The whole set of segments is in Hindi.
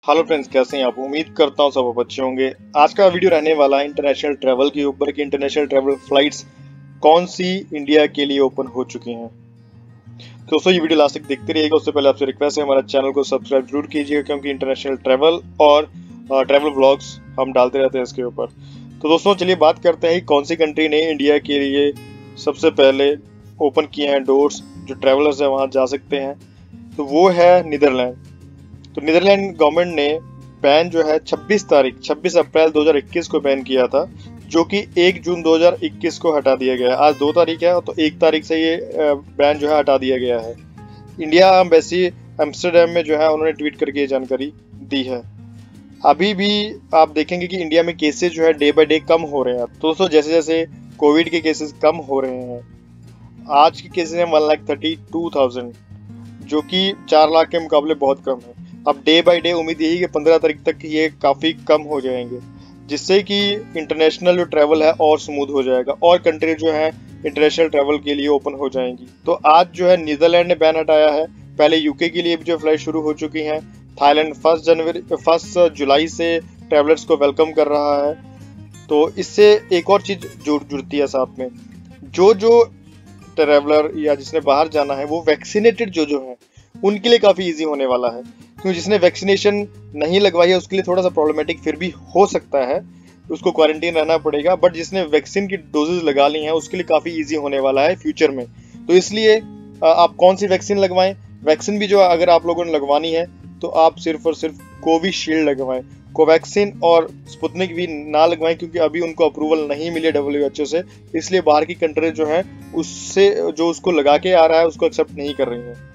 हेलो फ्रेंड्स, कैसे हैं आप? उम्मीद करता हूँ सब अच्छे होंगे। आज का वीडियो रहने वाला है इंटरनेशनल ट्रैवल के ऊपर कि इंटरनेशनल ट्रैवल फ्लाइट्स कौन सी इंडिया के लिए ओपन हो चुकी हैं। तो दोस्तों ये वीडियो लास्ट तक देखते रहिएगा। उससे पहले आपसे रिक्वेस्ट है हमारा चैनल को सब्सक्राइब जरूर कीजिएगा, क्योंकि इंटरनेशनल ट्रैवल और ट्रैवल व्लॉग्स हम डालते रहते हैं इसके ऊपर। तो दोस्तों चलिए बात करते हैं कौन सी कंट्री ने इंडिया के लिए सबसे पहले ओपन किए हैं डोर्स, जो ट्रैवलर्स है वहाँ जा सकते हैं। तो वो है नीदरलैंड। तो नीदरलैंड गवर्नमेंट ने बैन जो है 26 अप्रैल 2021 को बैन किया था, जो कि 1 जून 2021 को हटा दिया गया है। आज 2 तारीख है, तो 1 तारीख से ये बैन जो है हटा दिया गया है। इंडिया एम्बेसी एम्स्टर्डम में जो है उन्होंने ट्वीट करके ये जानकारी दी है। अभी भी आप देखेंगे कि इंडिया में केसेस जो है डे बाय डे कम हो रहे हैं। तो दोस्तों जैसे जैसे कोविड के केसेस कम हो रहे हैं, आज के केसेस हैं 1,32,000, जो कि 4 लाख के मुकाबले बहुत कम है। अब डे बाय डे उम्मीद यही कि 15 तारीख तक ये काफ़ी कम हो जाएंगे, जिससे कि इंटरनेशनल जो ट्रैवल है और स्मूथ हो जाएगा और कंट्री जो है इंटरनेशनल ट्रैवल के लिए ओपन हो जाएंगी। तो आज जो है नीदरलैंड ने बैन हटाया है। पहले यूके के लिए भी जो फ्लाइट शुरू हो चुकी हैं। थाईलैंड 1 जुलाई से ट्रैवलर्स को वेलकम कर रहा है। तो इससे एक और चीज़ जुड़ती है साथ में, जो ट्रैवलर या जिसने बाहर जाना है वो वैक्सीनेटेड जो है उनके लिए काफ़ी इजी होने वाला है। क्योंकि जिसने वैक्सीनेशन नहीं लगवाई है उसके लिए थोड़ा सा प्रॉब्लमेटिक फिर भी हो सकता है, उसको क्वारंटीन रहना पड़ेगा। बट जिसने वैक्सीन की डोजेज लगा ली हैं उसके लिए काफ़ी इजी होने वाला है फ्यूचर में। तो इसलिए आप कौन सी वैक्सीन लगवाएं। वैक्सीन भी जो अगर आप लोगों ने लगवानी है तो आप सिर्फ और सिर्फ कोविशील्ड लगवाएं। कोवैक्सीन और स्पुतनिक भी ना लगवाएं, क्योंकि अभी उनको अप्रूवल नहीं मिली WHO से। इसलिए बाहर की कंट्री जो है उससे जो उसको लगा के आ रहा है उसको एक्सेप्ट नहीं कर रही है।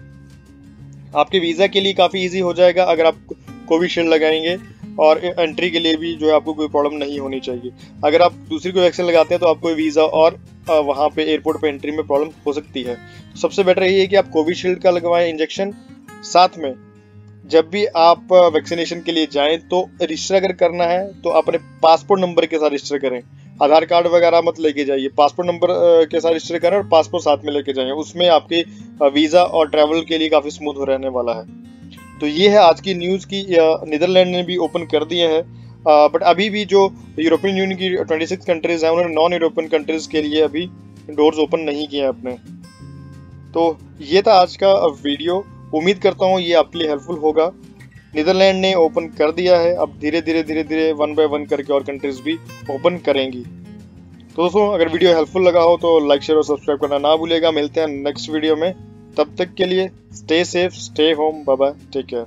आपके वीज़ा के लिए काफ़ी इजी हो जाएगा अगर आप कोविशील्ड लगाएंगे, और एंट्री के लिए भी जो है आपको कोई प्रॉब्लम नहीं होनी चाहिए। अगर आप दूसरी कोई वैक्सीन लगाते हैं तो आपको वीज़ा और वहाँ पे एयरपोर्ट पे एंट्री में प्रॉब्लम हो सकती है। सबसे बेटर यही है कि आप कोविशील्ड का लगवाएं इंजेक्शन। साथ में जब भी आप वैक्सीनेशन के लिए जाएं तो रजिस्टर अगर करना है तो अपने पासपोर्ट नंबर के साथ रजिस्टर करें। आधार कार्ड वगैरह मत लेके जाइए, पासपोर्ट नंबर के साथ रजिस्टर करें और पासपोर्ट साथ में लेके जाइए। उसमें आपके वीज़ा और ट्रैवल के लिए काफ़ी स्मूथ हो रहने वाला है। तो ये है आज की न्यूज़ की नीदरलैंड ने भी ओपन कर दिए हैं। बट अभी भी जो यूरोपियन यूनियन की 26 कंट्रीज़ हैं उन्होंने नॉन यूरोपियन कंट्रीज़ के लिए अभी डोर्स ओपन नहीं किए हैं अपने। तो ये था आज का वीडियो। उम्मीद करता हूँ ये आपके लिए हेल्पफुल होगा। नीदरलैंड ने ओपन कर दिया है, अब धीरे धीरे 1 बाय 1 करके और कंट्रीज भी ओपन करेंगी। तो दोस्तों अगर वीडियो हेल्पफुल लगा हो तो लाइक शेयर और सब्सक्राइब करना ना भूलिएगा। मिलते हैं नेक्स्ट वीडियो में, तब तक के लिए stay safe, stay home, bye bye, take care.